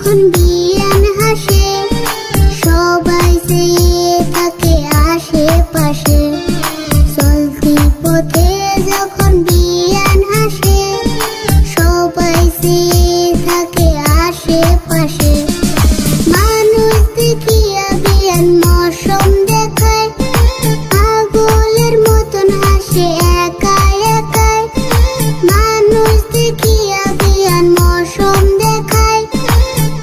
যখন বিয়ান হাসে সবাই চেয়ে থাকে আশেপাশে। চলতি পথে যখন বিয়ান হাসে সবাই চেয়ে থাকে আশেপাশে। মানুষ দেখিয়া বিয়ান মৌসুম দেখায়, পাগলের মতন হাসে একাই একাই। মানুষ দেখিয়া বিয়ান মৌসুম দেখায়,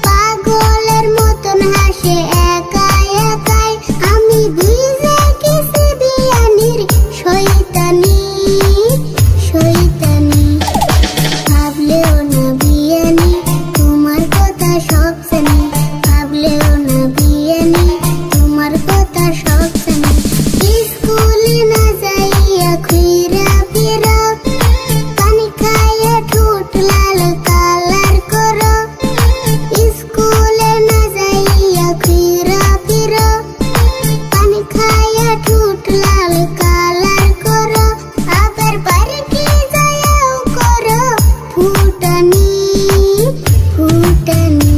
পাগলের মতন হাসে একাই একাই। আমি বুঝে গেছি বিয়ানের শয়তানি শয়তানি। ভাবলেও না বিয়ানি তোমার কথা সব জানি, ভাবলেও না বিয়ানি তোমার কথা সব জানি। স্কুলে না যাইয়া ঘুইরা ফিরো, পানি খাইয়া ঠোঁট লাল কালার করো। স্কুলে না যাইয়া ঘুইরা ফিরো, পানি খাইয়া ঠোঁট লাল কালার করো। আবার পার্কে যাইয়াও করো ফুটানি ফুটানি।